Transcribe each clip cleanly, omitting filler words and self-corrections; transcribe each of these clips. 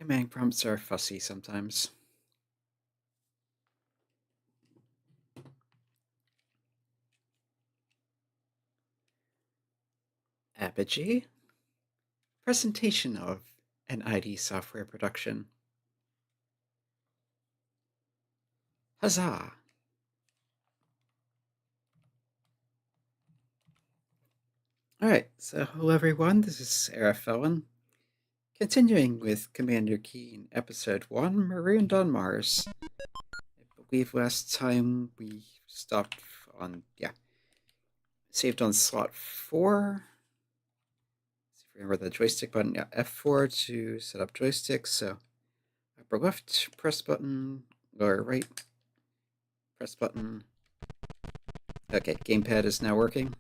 Command prompts are fussy sometimes. Apogee? Presentation of an ID software production. Huzzah! Alright, so hello everyone, this is Sarah Felon. Continuing with Commander Keen, Episode 1, Marooned on Mars. I believe last time we stopped on, saved on slot 4. Let's see if we remember the joystick button. Yeah, F4 to set up joysticks, so upper left, press button, lower right, press button. Okay, gamepad is now working.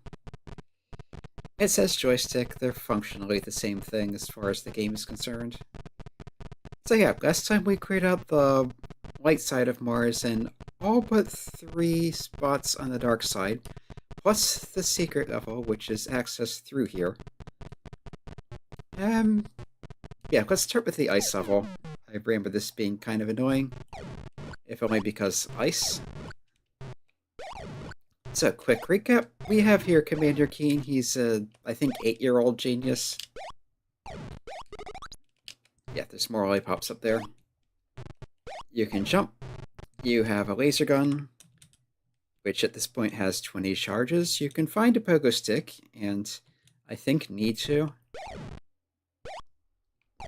It says joystick, they're functionally the same thing as far as the game is concerned. So yeah, last time we cleared out the light side of Mars and all but 3 spots on the dark side, plus the secret level, which is accessed through here. Yeah, let's start with the ice level. I remember this being kind of annoying, if only because ice. So, quick recap. We have here Commander Keen. He's a, I think, 8-year-old genius. Yeah, there's more lollipops up there. You can jump. You have a laser gun, which at this point has 20 charges. You can find a pogo stick, and I think need to.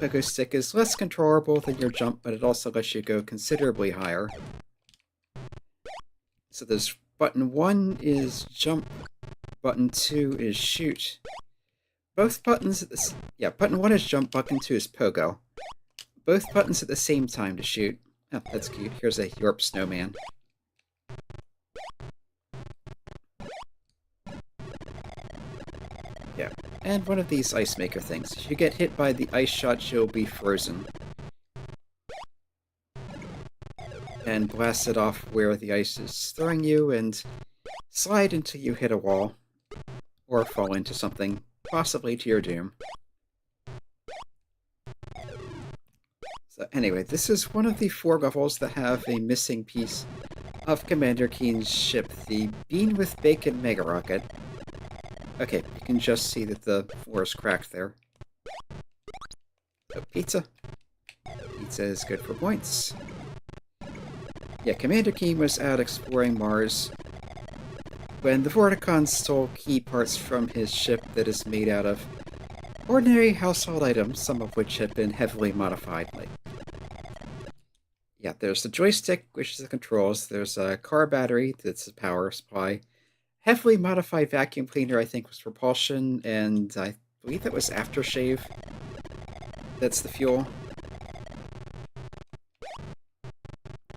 Pogo stick is less controllable than your jump, but it also lets you go considerably higher. So there's button 1 is jump, button 2 is shoot. Both buttons at the button 1 is jump, button 2 is pogo. Both buttons at the same time to shoot. Oh, that's cute. Here's a Yorp snowman. Yeah, and one of these ice maker things. If you get hit by the ice shot, you'll be frozen. And blast it off where the ice is throwing you, and slide until you hit a wall. Or fall into something, possibly to your doom. So anyway, this is one of the 4 levels that have a missing piece of Commander Keen's ship, the Bean-with-Bacon Megarocket. Okay, you can just see that the floor is cracked there. So, pizza. Pizza is good for points. Yeah, Commander Keen was out exploring Mars when the Vorticons stole key parts from his ship that is made out of ordinary household items, some of which have been heavily modified. Yeah, there's the joystick, which is the controls. There's a car battery, that's the power supply. Heavily modified vacuum cleaner, I think, was propulsion, and I believe that was aftershave. That's the fuel.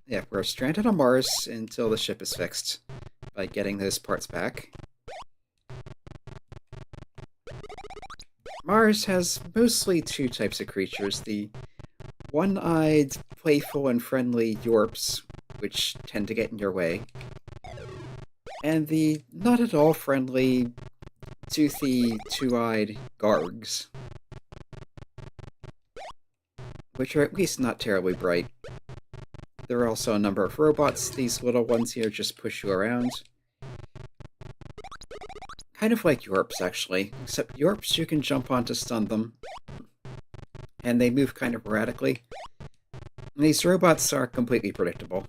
Yeah, we're stranded on Mars until the ship is fixed by getting those parts back. Mars has mostly 2 types of creatures. The one-eyed, playful, and friendly Yorps, which tend to get in your way. And the not-at-all friendly, toothy, 2-eyed Gargs, which are at least not terribly bright. There are also a number of robots. These little ones here just push you around. Kind of like Yorps, actually. Except Yorps, you can jump on to stun them. And they move kind of erratically. And these robots are completely predictable.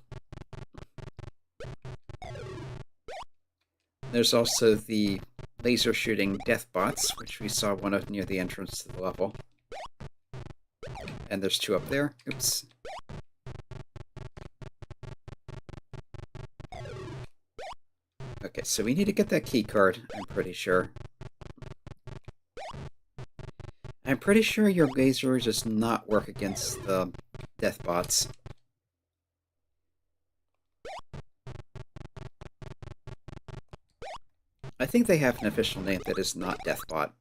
There's also the laser-shooting death bots, which we saw one of near the entrance to the level. And there's 2 up there. Oops. Okay, so we need to get that key card, I'm pretty sure. I'm pretty sure your laser does not work against the death bots. I think they have an official name that is not Deathbot.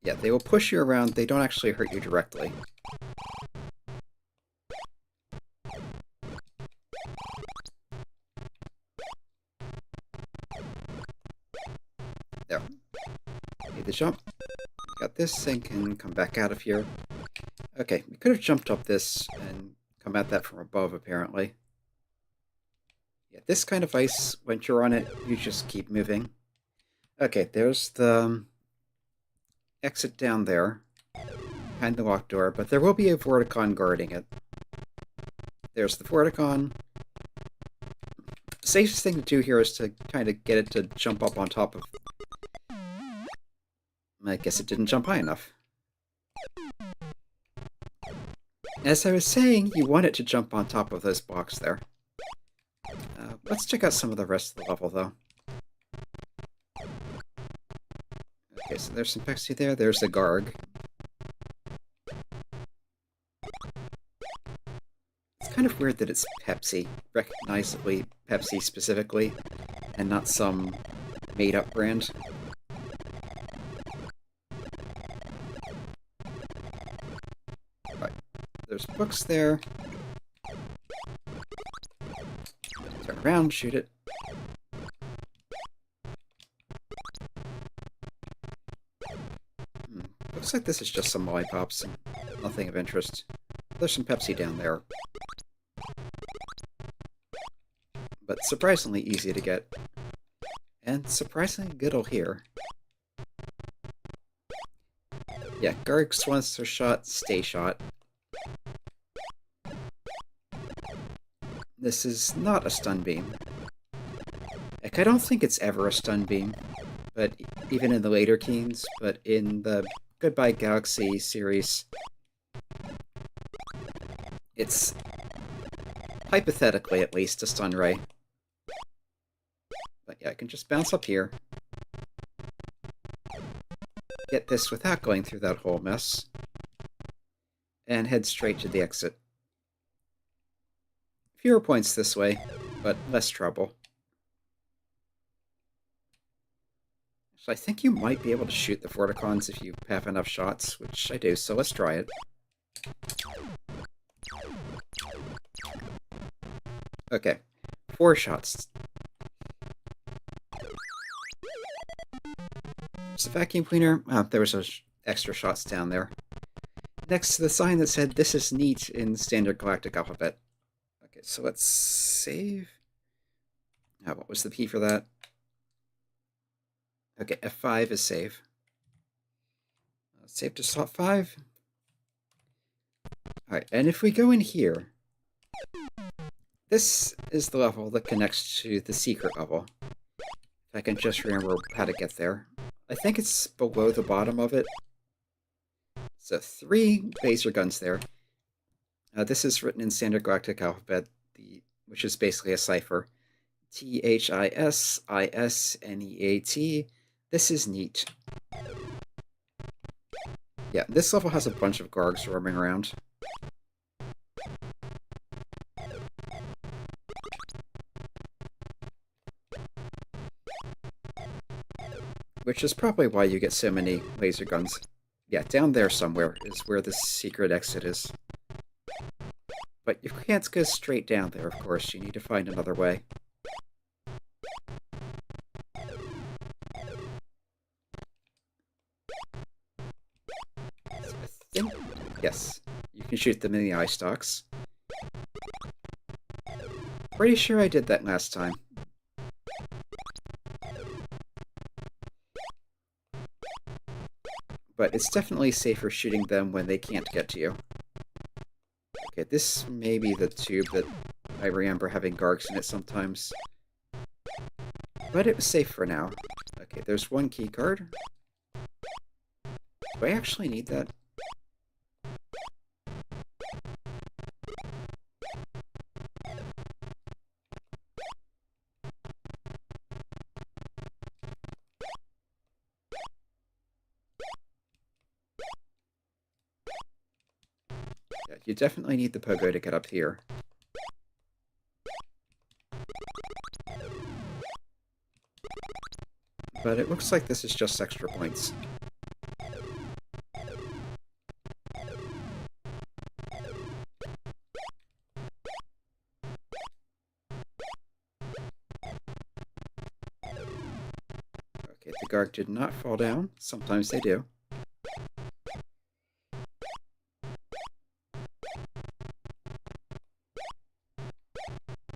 Yeah, they will push you around, they don't actually hurt you directly. There. jump. Got this thing, can come back out of here. Okay, we could have jumped up this and come at that from above, apparently. Yeah, this kind of ice, when you're on it, you just keep moving. Okay, there's the exit down there, behind the locked door, but there will be a Vorticon guarding it. There's the Vorticon. The safest thing to do here is to kind of get it to jump up on top of... I guess it didn't jump high enough. As I was saying, you want it to jump on top of those blocks there. Let's check out some of the rest of the level, though. Okay, so there's some Pepsi there. There's the Garg. It's kind of weird that it's Pepsi, recognizably Pepsi specifically, and not some made-up brand. Right. There's books there. Turn around, shoot it. Looks like this is just some lollipops and nothing of interest. There's some Pepsi down there. But surprisingly easy to get. And surprisingly good here. Yeah, Gargs, once they're shot, stay shot. This is not a stun beam. Heck, I don't think it's ever a stun beam. But even in the later Keens, but in the Goodbye Galaxy series, it's hypothetically at least a stun ray. But yeah, I can just bounce up here, get this without going through that whole mess, and head straight to the exit. Fewer points this way, but less trouble. So I think you might be able to shoot the Vorticons if you have enough shots, which I do, so let's try it. Okay, 4 shots. There's a vacuum cleaner. There was those extra shots down there. Next to the sign that said, "This is neat" in Standard Galactic Alphabet. Okay, so let's save. What was the P for that? Okay, F5 is save. Save to slot 5. Alright, and if we go in here, this is the level that connects to the secret level. If I can just remember how to get there. I think it's below the bottom of it. So 3 laser guns there. This is written in Standard Galactic Alphabet, which is basically a cipher. THISISNEAT. This is neat. Yeah, this level has a bunch of Gargs roaming around. Which is probably why you get so many laser guns. Yeah, down there somewhere is where the secret exit is. But you can't go straight down there, of course. You need to find another way. Yes, you can shoot them in the eye stalks. Pretty sure I did that last time. But it's definitely safer shooting them when they can't get to you. Okay, this may be the tube that I remember having Gargs in it sometimes. But it was safe for now. Okay, there's 1 key card. Do I actually need that? Yeah, you definitely need the pogo to get up here. But it looks like this is just extra points. Okay, the Garg did not fall down. Sometimes they do.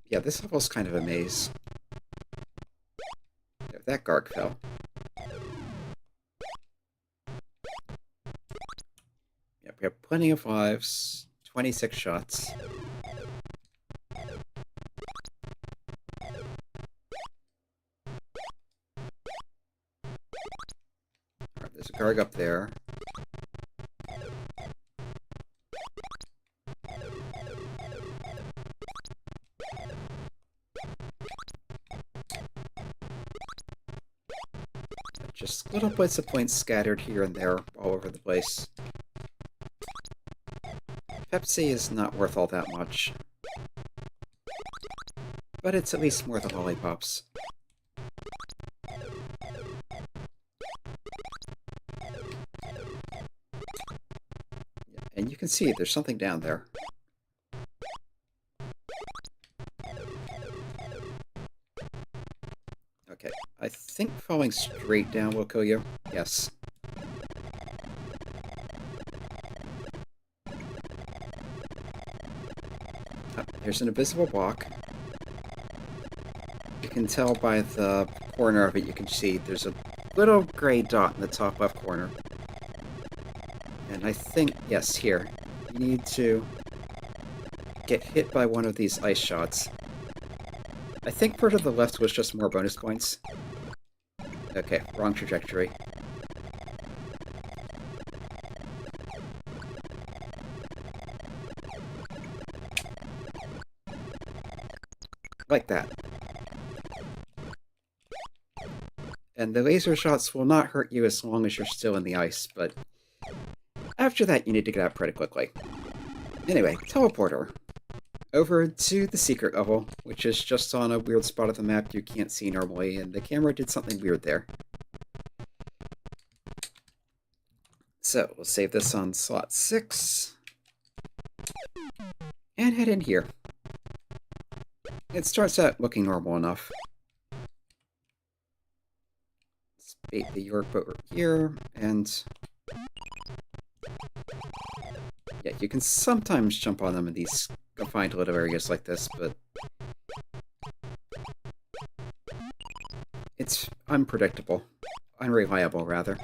Yeah, this level's kind of a maze. If that Garg fell. Yeah, we have plenty of lives. 26 shots. Alright, there's a Garg up there. Just little bits of points scattered here and there all over the place. Pepsi is not worth all that much. But it's at least more than lollipops. And you can see there's something down there. Okay, I think falling straight down will kill you. Yes. There's an invisible block. You can tell by the corner of it, you can see there's a little gray dot in the top left corner. And I think, yes, here. You need to get hit by one of these ice shots. I think part of the left was just more bonus points. Okay, wrong trajectory. Like that. And the laser shots will not hurt you as long as you're still in the ice, but after that you need to get out pretty quickly. Anyway, teleporter. Over to the secret level, which is just on a weird spot of the map you can't see normally, and the camera did something weird there. So, we'll save this on slot 6. And head in here. It starts out looking normal enough. Let's bait the York over here, and yeah, you can sometimes jump on them in these confined little areas like this, but it's unpredictable. Unreliable, rather.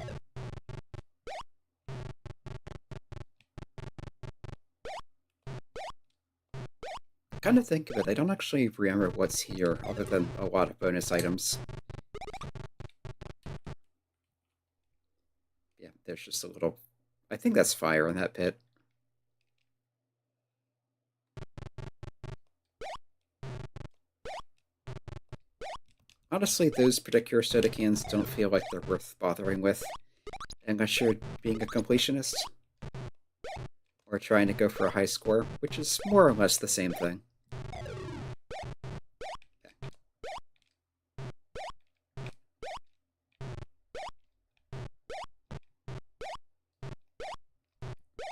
Kind of think of it, I don't actually remember what's here, other than a lot of bonus items. Yeah, there's just a little... I think that's fire in that pit. Honestly, those particular soda cans don't feel like they're worth bothering with, unless you're being a completionist, or trying to go for a high score, which is more or less the same thing.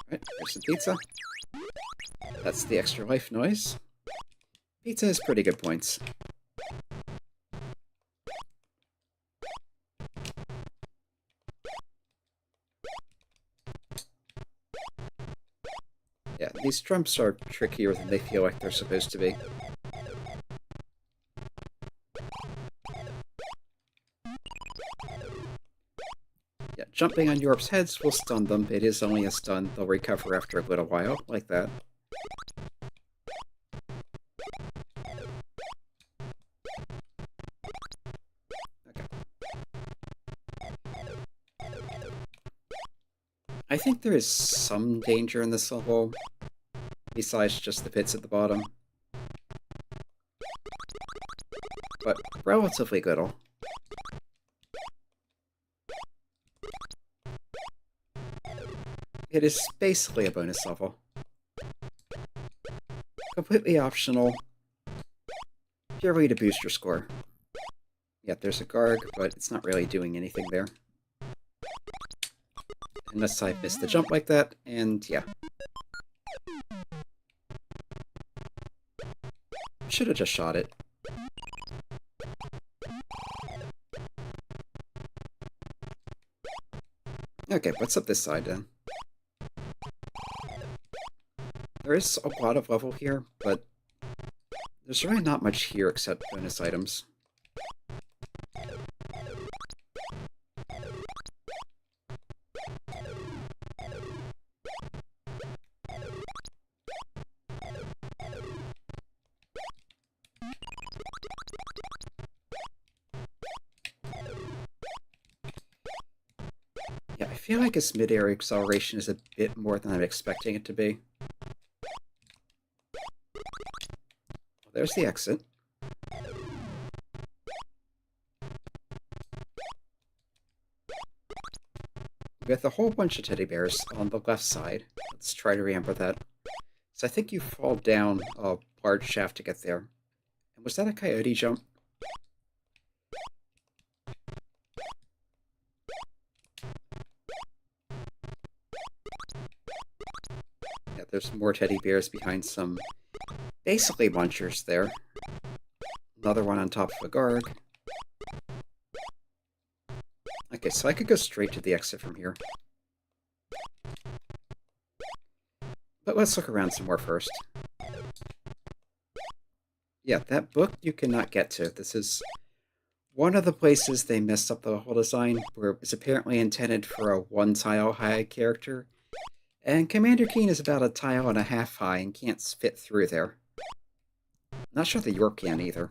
Alright, there's some pizza. That's the extra life noise. Pizza has pretty good points. Yeah, these jumps are trickier than they feel like they're supposed to be. Yeah, jumping on Yorp's heads will stun them. It is only a stun. They'll recover after a little while, like that. Okay. I think there is some danger in this level, besides just the pits at the bottom. But relatively little. It is basically a bonus level. Completely optional. Purely to boost your score. Yeah, there's a Garg, but it's not really doing anything there. Unless I missed the jump like that, and yeah. Should have just shot it. Okay, what's up this side then? There is a lot of level here, but there's really not much here except bonus items. Yeah, I feel like its mid-air acceleration is a bit more than I'm expecting it to be. Well, there's the exit. With a whole bunch of teddy bears on the left side. Let's try to remember that. So I think you fall down a large shaft to get there. And was that a coyote jump? Yeah, there's more teddy bears behind some basically munchers there. Another one on top of a Garg. Okay, so I could go straight to the exit from here. But let's look around some more first. Yeah, that book you cannot get to. This is one of the places they messed up the level design, where it's apparently intended for a one-tile high character, and Commander Keen is about a tile and a half high and can't fit through there. Not sure the York can either.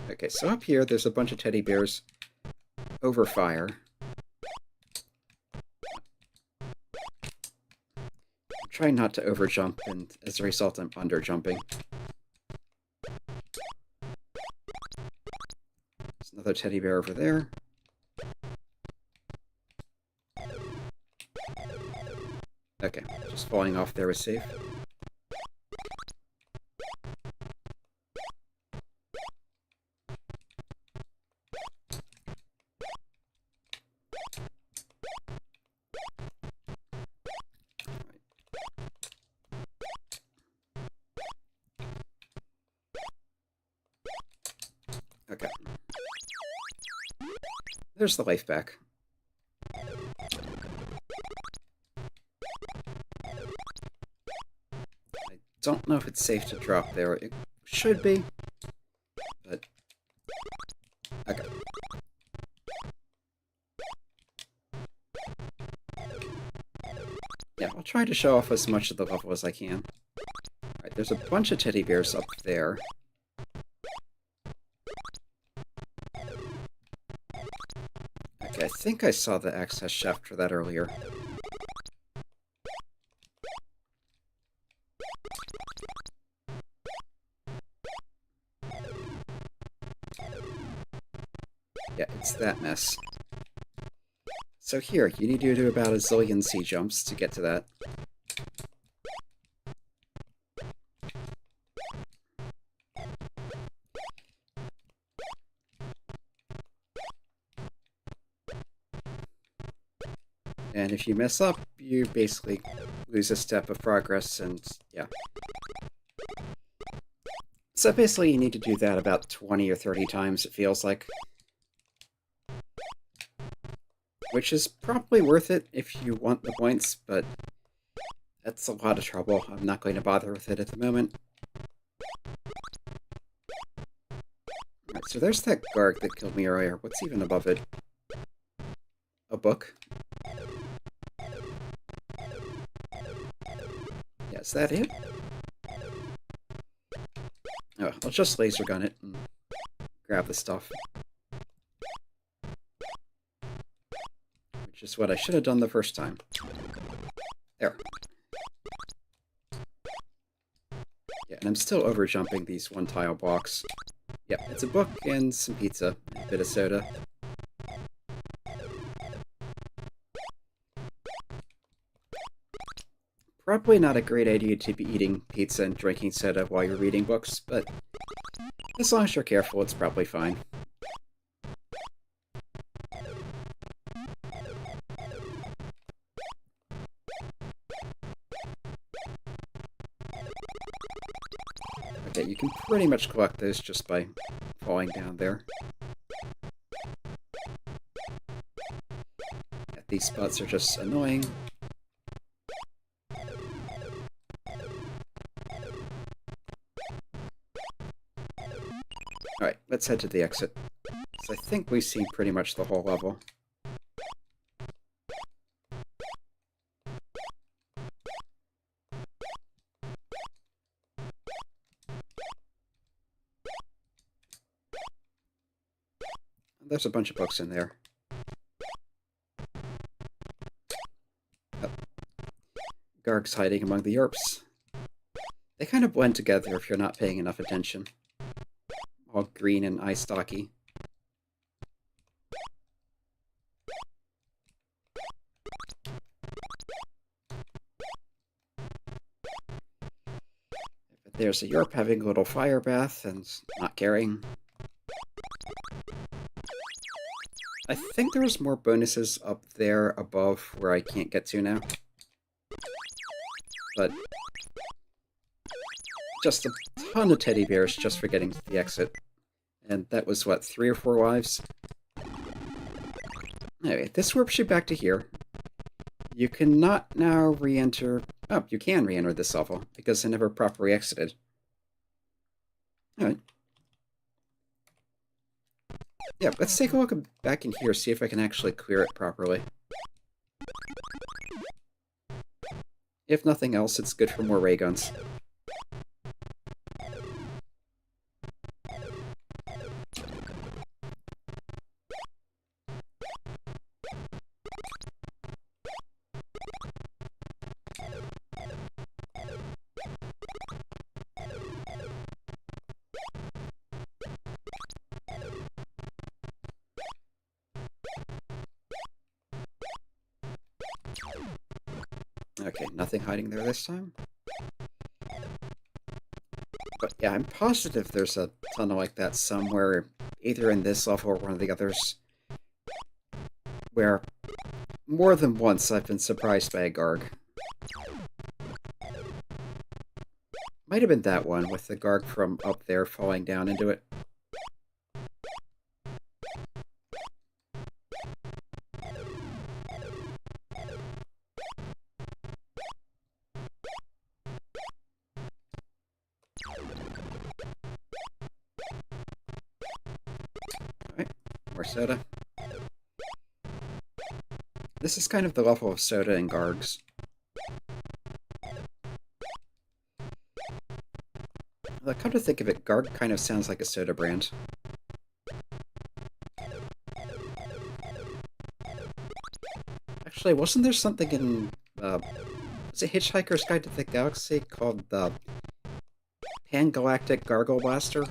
Okay, so up here there's a bunch of teddy bears over fire. I'm trying not to overjump, and as a result I'm underjumping. There's another teddy bear over there. Okay, just falling off there was safe. Okay. There's the life back. I don't know if it's safe to drop there. It should be, but... Okay. Yeah, I'll try to show off as much of the level as I can. Alright, there's a bunch of teddy bears up there. Okay, I think I saw the access shaft for that earlier. Yeah, it's that mess. So here, you need to do about a zillion C jumps to get to that. And if you mess up, you basically lose a step of progress, and yeah. So basically you need to do that about 20 or 30 times, it feels like. Which is probably worth it if you want the points, but that's a lot of trouble. I'm not going to bother with it at the moment. Alright, so there's that Garg that killed me earlier. What's even above it? A book? Yeah, is that it? Oh, I'll just laser gun it and grab the stuff. Which is what I should have done the first time. There. Yeah, and I'm still overjumping these one-tile blocks. Yep, it's a book and some pizza, and a bit of soda. Probably not a great idea to be eating pizza and drinking soda while you're reading books, but as long as you're careful, it's probably fine. Okay, you can pretty much collect those just by falling down there. These spots are just annoying. Alright, let's head to the exit. So I think we've seen pretty much the whole level. There's a bunch of books in there. Oh. Garg's hiding among the Yerps. They kind of blend together if you're not paying enough attention. All green and eye-stocky. But there's a Yerp having a little fire bath and not caring. I think there's more bonuses up there above where I can't get to now. But just a ton of teddy bears just for getting to the exit. And that was, what, 3 or 4 lives? Anyway, this warps you back to here. You cannot now re-enter... Oh, you can re-enter this level, because I never properly exited. Alright. Yeah, let's take a look back in here, see if I can actually clear it properly. If nothing else, it's good for more ray guns. Okay, nothing hiding there this time. But yeah, I'm positive there's a tunnel like that somewhere, either in this level or one of the others, where more than once I've been surprised by a Garg. Might have been that one, with the Garg from up there falling down into it. Alright, more soda. This is kind of the level of soda and Gargs. Well, come to think of it, Garg kind of sounds like a soda brand. Actually, wasn't there something in, was it Hitchhiker's Guide to the Galaxy called the Pan-Galactic Gargle Blaster?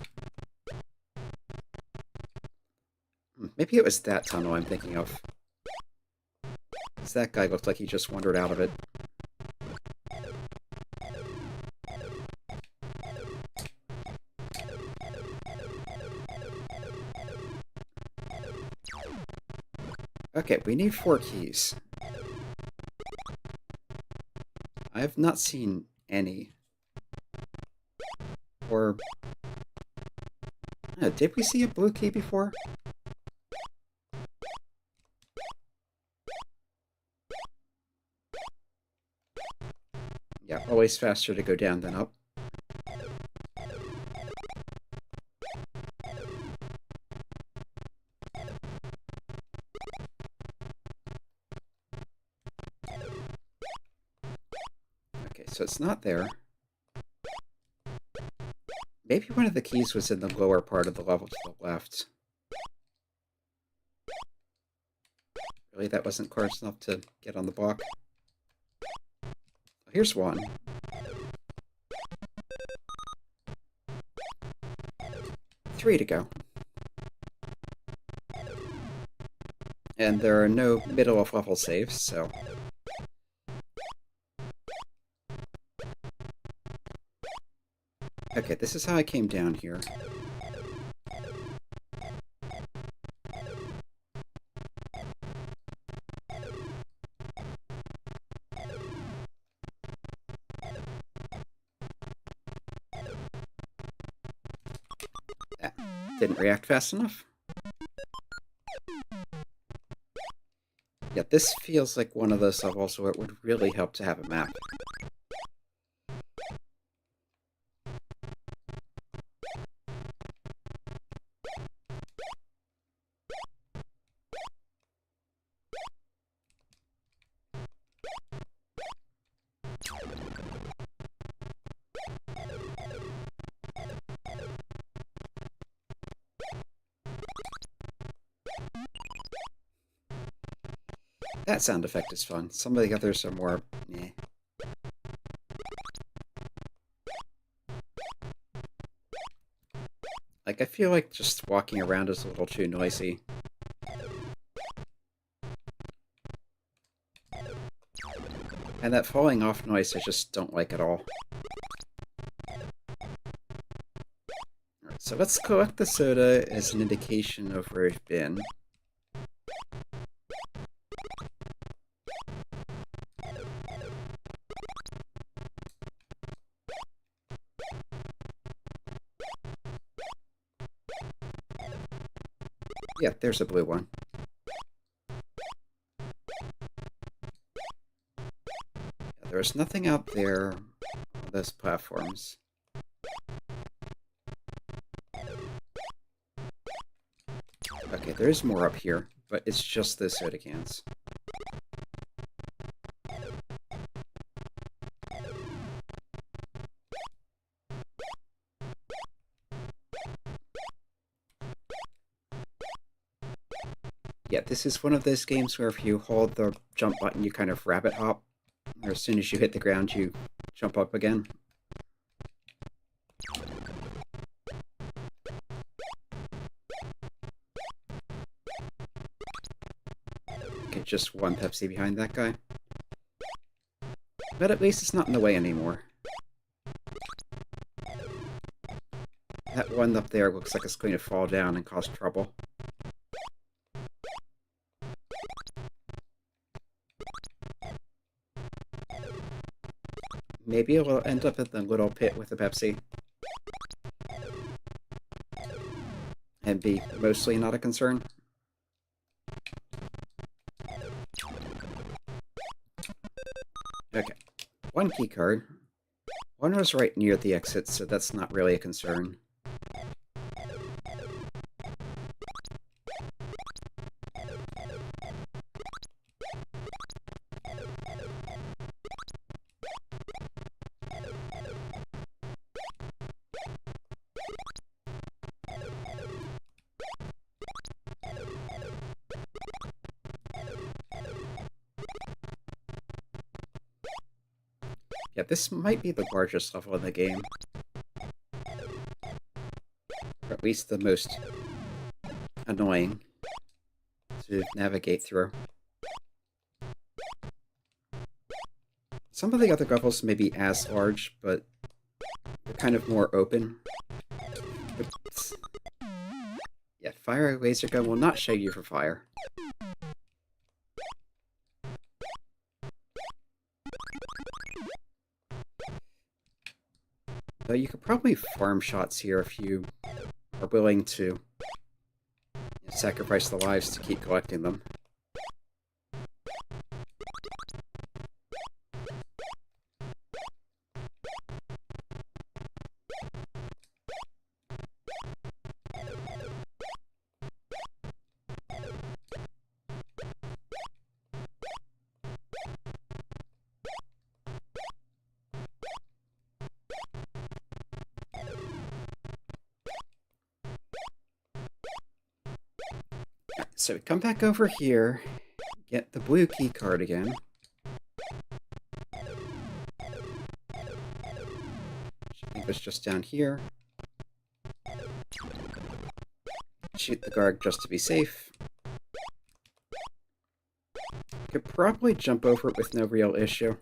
Maybe it was that tunnel I'm thinking of. Because that guy looked like he just wandered out of it. Okay, we need 4 keys. I have not seen any. Or... did we see a blue key before? Yeah, always faster to go down than up. Okay, so it's not there. Maybe one of the keys was in the lower part of the level to the left. Really, that wasn't close enough to get on the block. Here's one. Three to go. And there are no middle of level saves, so... Okay, this is how I came down here. Didn't react fast enough. Yeah, this feels like one of those levels where it would really help to have a map. That sound effect is fun. Some of the others are more meh. Like, I feel like just walking around is a little too noisy. And that falling off noise I just don't like at all. Alright, so let's collect the soda as an indication of where we've been. Yeah, there's a blue one. Yeah, there's nothing out there on those platforms. Okay, there's more up here, but it's just the soda cans. Yeah, this is one of those games where if you hold the jump button, you kind of rabbit hop, or as soon as you hit the ground, you jump up again. Okay, just one Pepsi behind that guy. But at least it's not in the way anymore. That one up there looks like it's going to fall down and cause trouble. Maybe it will end up in the little pit with the Pepsi. And be mostly not a concern. Okay, one key card. One was right near the exit, so that's not really a concern. Yeah, this might be the largest level in the game. Or at least the most annoying to navigate through. Some of the other levels may be as large, but they're kind of more open. Oops. Yeah, fire laser gun will not show you for fire. Though you could probably farm shots here if you are willing to sacrifice the lives to keep collecting them. So we come back over here, get the blue key card again. Which I think was just down here. Shoot the guard just to be safe. Could probably jump over it with no real issue.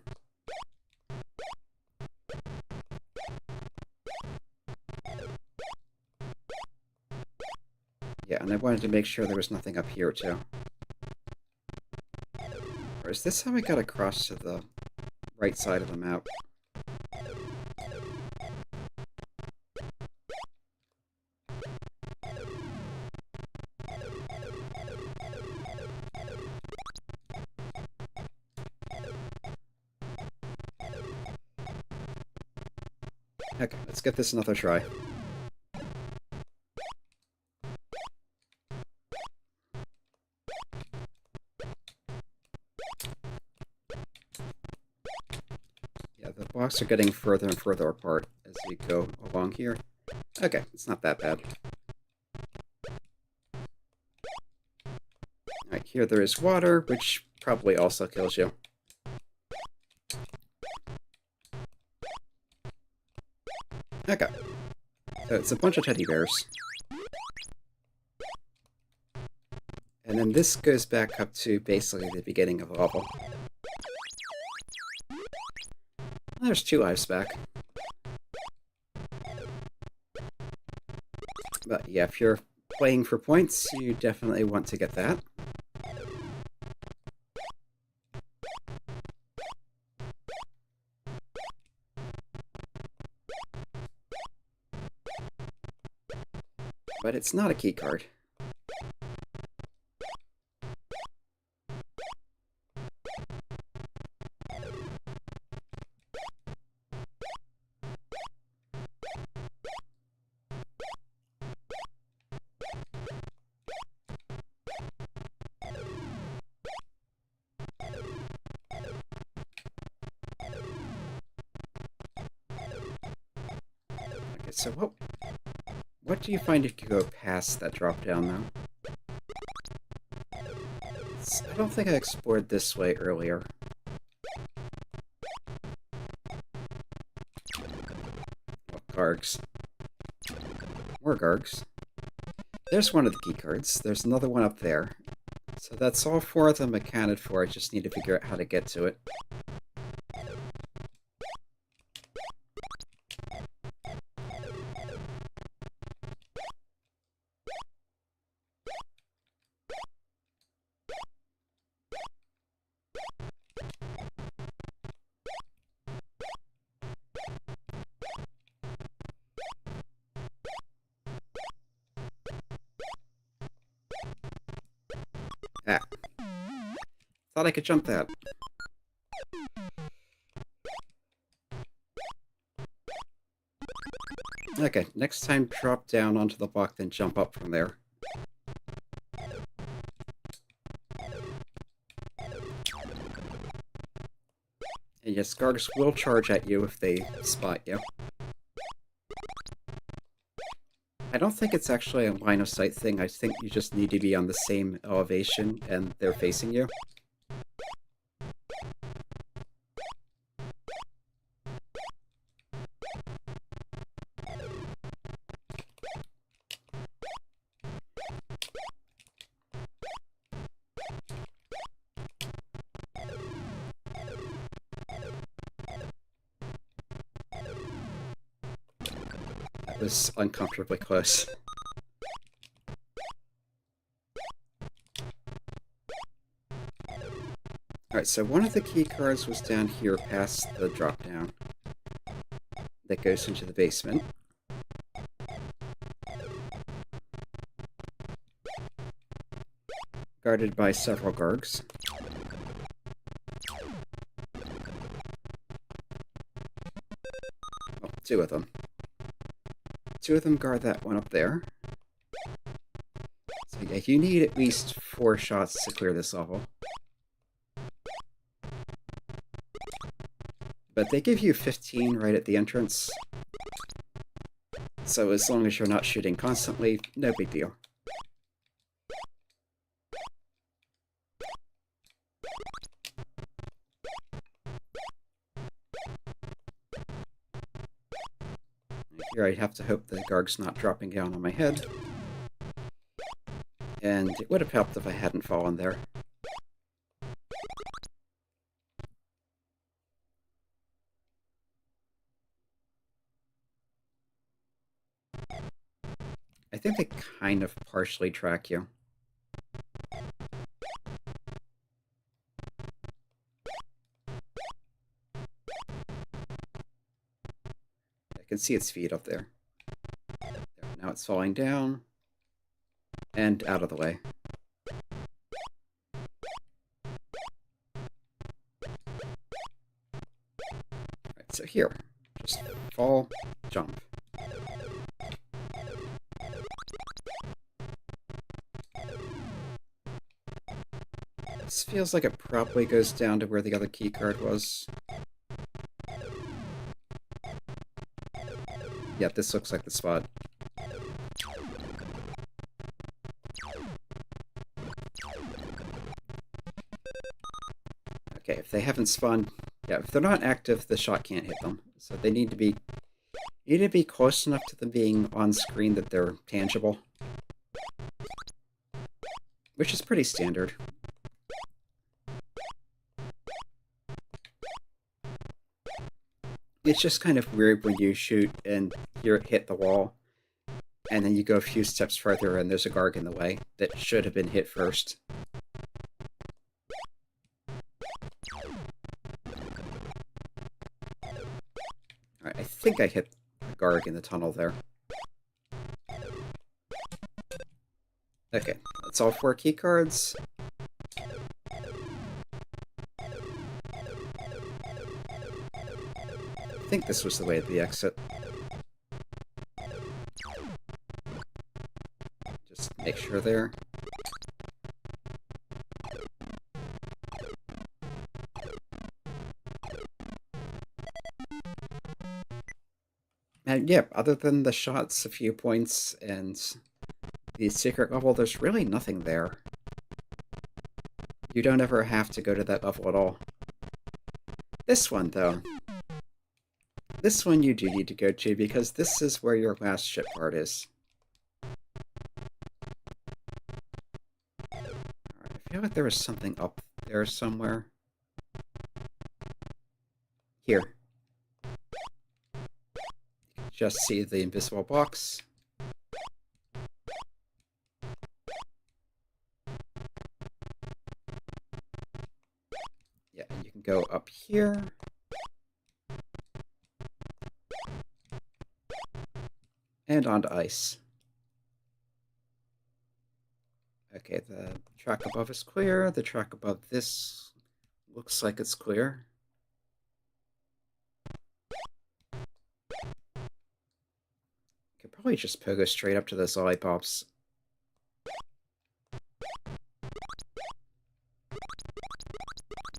Yeah, and I wanted to make sure there was nothing up here, too. Or is this how I got across to the right side of the map? Okay, let's give this another try. Yeah, the blocks are getting further and further apart as we go along here. Okay, it's not that bad. Alright, here there is water, which probably also kills you. Okay. So it's a bunch of teddy bears. And then this goes back up to basically the beginning of the level. There's 2 lives back. But yeah, if you're playing for points, you definitely want to get that. But it's not a key card. Okay, so what do you find if you go past that drop down though? I don't think I explored this way earlier. Oh, Gargs. More Gargs. There's one of the key cards. There's another one up there. So that's all 4 of them accounted for. I just need to figure out how to get to it. Ah. Thought I could jump that. Okay, next time drop down onto the block, then jump up from there. And yes, Gargs will charge at you if they spot you. I don't think it's actually a line of sight thing. I think you just need to be on the same elevation and they're facing you. That was uncomfortably close. Alright, so one of the key cards was down here past the drop down that goes into the basement. Guarded by several Gargs. Oh, 2 of them. 2 of them guard that one up there. So yeah, you need at least 4 shots to clear this level. But they give you 15 right at the entrance. So as long as you're not shooting constantly, no big deal. Here I'd have to hope the Garg's not dropping down on my head. And it would have helped if I hadn't fallen there. I think they kind of partially track you. I can see its feet up there. Now it's falling down and out of the way. Alright, so here, just fall, jump. This feels like it probably goes down to where the other keycard was. Yeah, this looks like the spot. Okay, if they haven't spawned... Yeah, if they're not active, the shot can't hit them. So they need to be... You need to be close enough to them being on screen that they're tangible. Which is pretty standard. It's just kind of weird when you shoot and you hit the wall, and then you go a few steps further and there's a Garg in the way that should have been hit first. Alright, I think I hit the Garg in the tunnel there. Okay, that's all 4 keycards. I think this was the way to the exit. Just make sure there. And yeah, other than the shots, a few points, and the secret level, there's really nothing there. You don't ever have to go to that level at all. This one, though. This one you do need to go to, because this is where your last ship part is. Alright, I feel like there was something up there somewhere. Here. You can just see the invisible box. Yeah, and you can go up here. And onto ice. Okay, the track above is clear. The track above this looks like it's clear. Could probably just pogo straight up to those lollipops.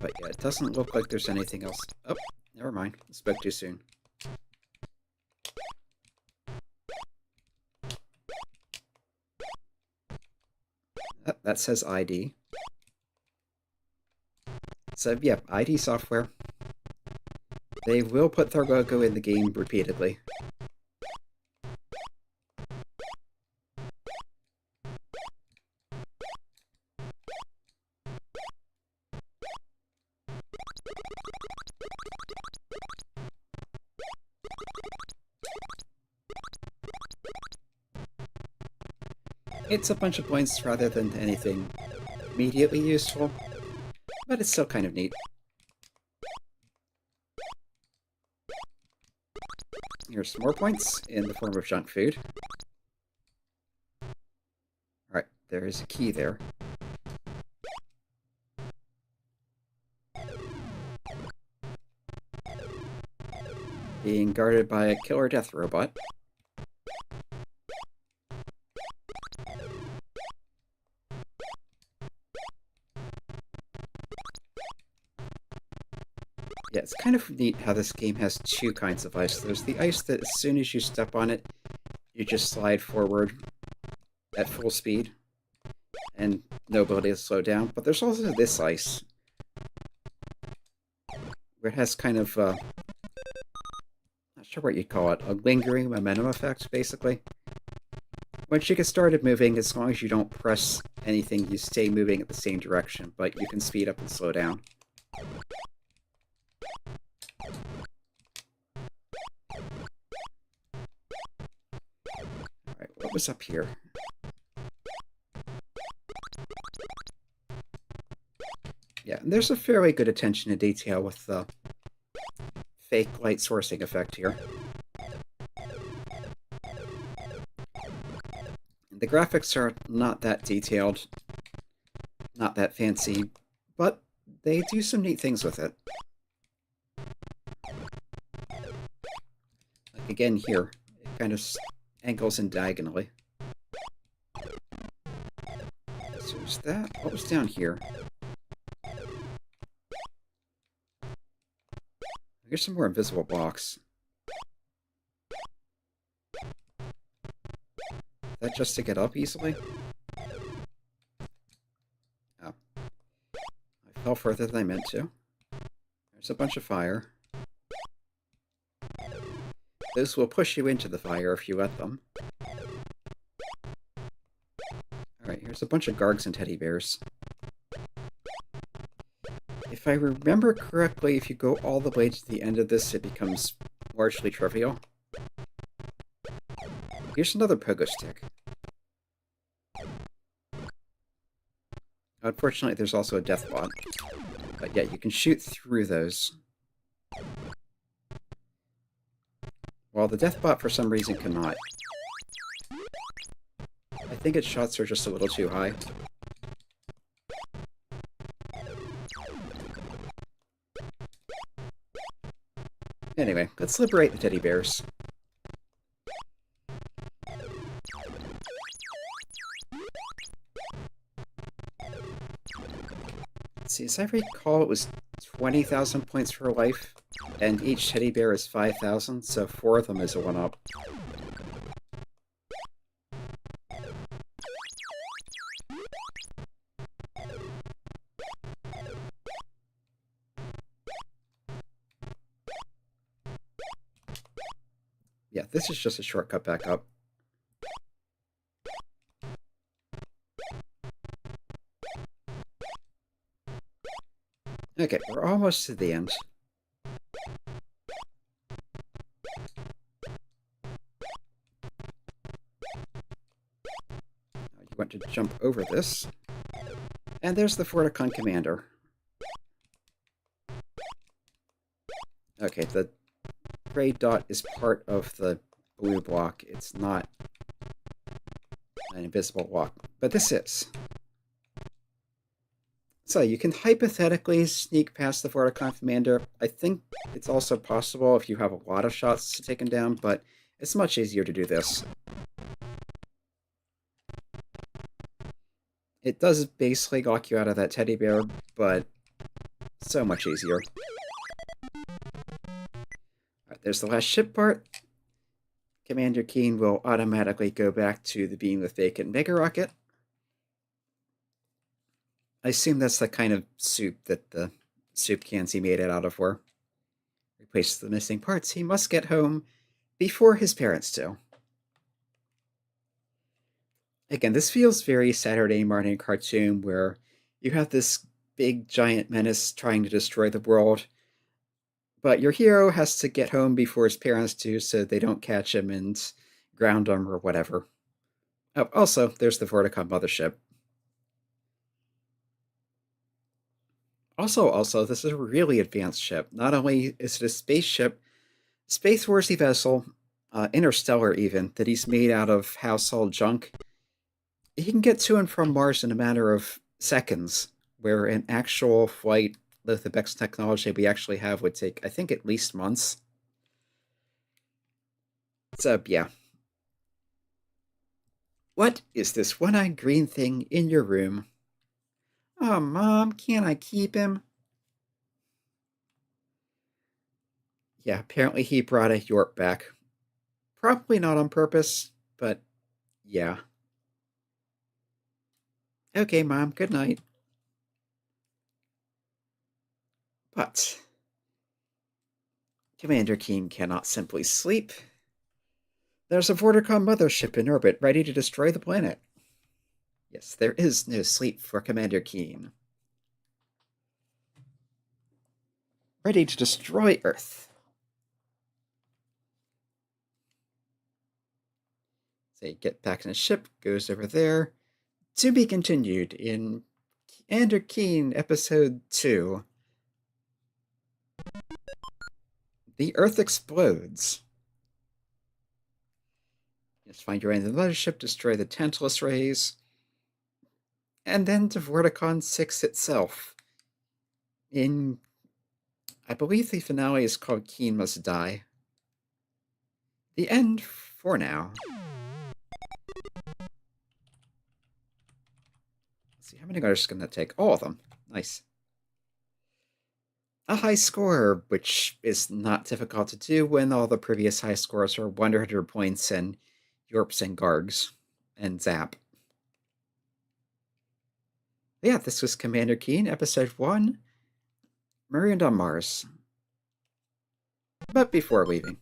But yeah, it doesn't look like there's anything else. Oh, never mind. I spoke too soon. That says ID. So yeah, ID software. They will put their logo in the game repeatedly. It's a bunch of points rather than anything immediately useful, but it's still kind of neat. Here's some more points in the form of junk food. Alright, there is a key there. Being guarded by a killer death robot. Yeah, it's kind of neat how this game has 2 kinds of ice. There's the ice that as soon as you step on it, you just slide forward at full speed, and no ability to slow down. But there's also this ice, where it has kind of, not sure what you'd call it, a lingering momentum effect, basically. Once you get started moving, as long as you don't press anything, you stay moving at the same direction, but you can speed up and slow down. Alright, what was up here? Yeah, and there's a fairly good attention to detail with the fake light sourcing effect here. The graphics are not that detailed, not that fancy, but they do some neat things with it. Like again here, it kind of angles in diagonally. So is that? What was down here? Here's some more invisible blocks. Is that just to get up easily? Oh. I fell further than I meant to. There's a bunch of fire. Those will push you into the fire if you let them. Alright, here's a bunch of gargs and teddy bears. If I remember correctly, if you go all the way to the end of this, it becomes largely trivial. Here's another pogo stick. Unfortunately, there's also a death bot. But yeah, you can shoot through those. While the death bot, for some reason, cannot. I think its shots are just a little too high. Anyway, let's liberate the teddy bears. Let's see, as I recall, it was 20,000 points for life, and each teddy bear is 5,000, so 4 of them is a 1-up. Yeah, this is just a shortcut back up. Okay, we're almost to the end. You want to jump over this. And there's the Vorticon commander. Okay, the gray dot is part of the blue block. It's not an invisible block, but this is. So you can hypothetically sneak past the Vorticon commander. I think it's also possible if you have a lot of shots to take him down, but it's much easier to do this. It does basically lock you out of that teddy bear, but so much easier. Alright, there's the last ship part. Commander Keen will automatically go back to the Bean-with-Bacon Megarocket. I assume that's the kind of soup that the soup cans he made it out of were. Replace the missing parts. He must get home before his parents do. Again, this feels very Saturday morning cartoon where you have this big giant menace trying to destroy the world, but your hero has to get home before his parents do so they don't catch him and ground him or whatever. Oh, also, there's the Vorticon mothership. Also, this is a really advanced ship. Not only is it a spaceship, Space Warsy vessel, interstellar even, that he's made out of household junk. He can get to and from Mars in a matter of seconds, where an actual flight with the best technology we actually have would take, I think, at least months. So, yeah. What is this one-eyed green thing in your room? Oh, Mom, can't I keep him? Yeah, apparently he brought a York back. Probably not on purpose, but yeah. Okay, Mom, good night. But Commander Keen cannot simply sleep. There's a Vorticon mothership in orbit ready to destroy the planet. Yes, there is no sleep for Commander Keen. Ready to destroy Earth. So you get back in his ship, goes over there. To be continued in Commander Keen Episode 2. The Earth explodes. Just find your way in the mothership, destroy the Tantalus rays, and then to Vorticon 6 itself. I believe the finale is called Keen Must Die. the end for now. Let's see, how many are just going to take? All of them. Nice. A high score, which is not difficult to do when all the previous high scores are 100 points and Yorps and Gargs and Zap. Yeah, this was Commander Keen, Episode 1, Marooned on Mars. But before leaving,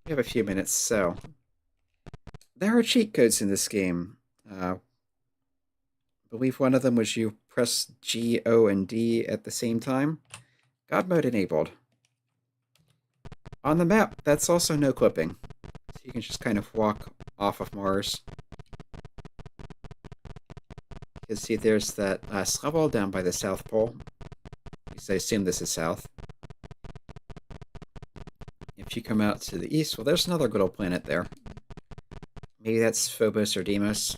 we have a few minutes, so there are cheat codes in this game. I believe one of them was you press G, O, and D at the same time. God mode enabled. On the map, that's also no clipping. So you can just kind of walk off of Mars. You can see there's that last level down by the South Pole. At least I assume this is South. If you come out to the east, well, there's another little planet there. Maybe that's Phobos or Deimos.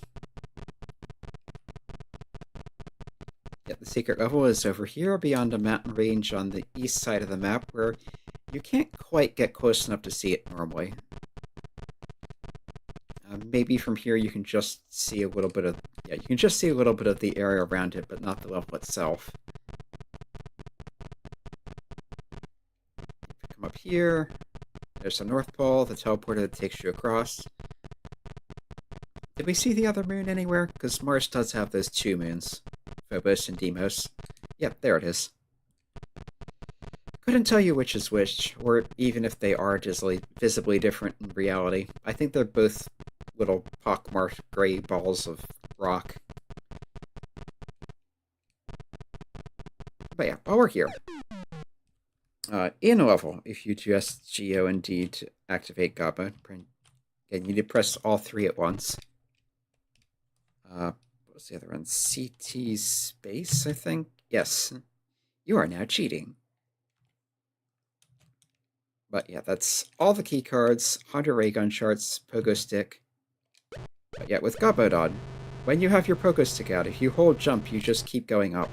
Yeah, the secret level is over here beyond a mountain range on the east side of the map where you can't quite get close enough to see it normally. Maybe from here you can just see a little bit of... Yeah, you can just see a little bit of the area around it, but not the level itself. If you come up here, there's the North Pole, the teleporter that takes you across. Did we see the other moon anywhere? Because Mars does have those two moons. Phobos and Deimos. Yep, there it is. Couldn't tell you which is which, or even if they are visibly different in reality. I think they're both little pockmarked gray balls of rock. But yeah, while we're here. In a level, if you just G, O, and D to activate God mode, you need to press all three at once. What was the other one? CT space, I think? Yes. You are now cheating. But yeah, that's all the key cards, 100 ray gun charts, pogo stick. But yeah, with God mode on, when you have your pogo stick out, if you hold jump, you just keep going up.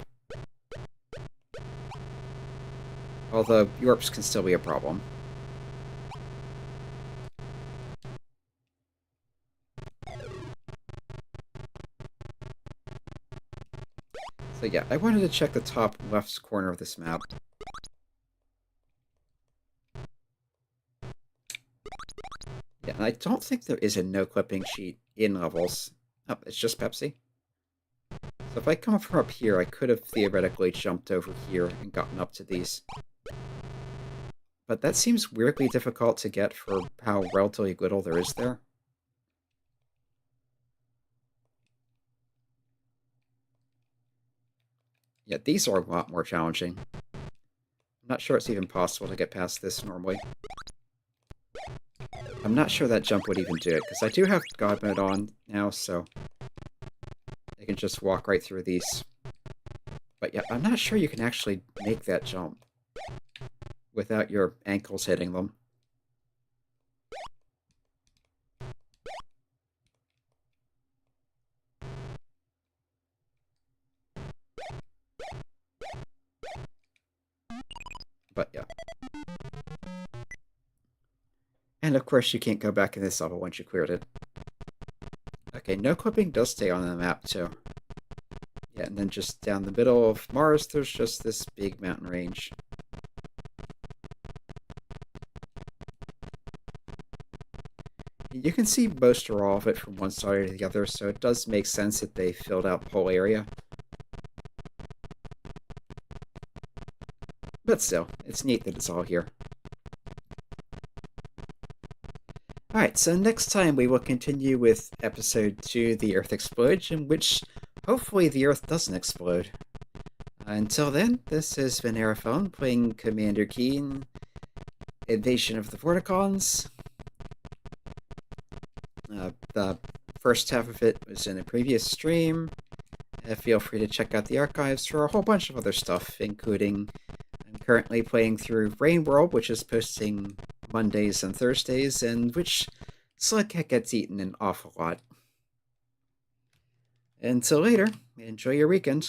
Although Yorps can still be a problem. So yeah, I wanted to check the top left corner of this map. Yeah, and I don't think there is a no-clipping sheet in levels. Oh, it's just Pepsi. So if I come up from up here, I could have theoretically jumped over here and gotten up to these. But that seems weirdly difficult to get for how relatively little there is there. Yeah, these are a lot more challenging. I'm not sure it's even possible to get past this normally. I'm not sure that jump would even do it, because I do have God mode on now, so I can just walk right through these. But yeah, I'm not sure you can actually make that jump without your ankles hitting them. But yeah. And of course you can't go back in this level once you cleared it. Okay, no clipping does stay on the map too. Yeah, and then just down the middle of Mars, there's just this big mountain range. You can see most or all of it from one side to the other, so it does make sense that they filled out pole area. But still, it's neat that it's all here. Alright, so next time we will continue with Episode 2, The Earth Explodes, in which hopefully the Earth doesn't explode. Until then, this has been Arafone playing Commander Keen, Invasion of the Vorticons. The first half of it was in a previous stream. Feel free to check out the archives for a whole bunch of other stuff, including I'm currently playing through Rain World, which is posting Mondays and Thursdays, and which Slugcat gets eaten an awful lot. Until later, enjoy your weekend.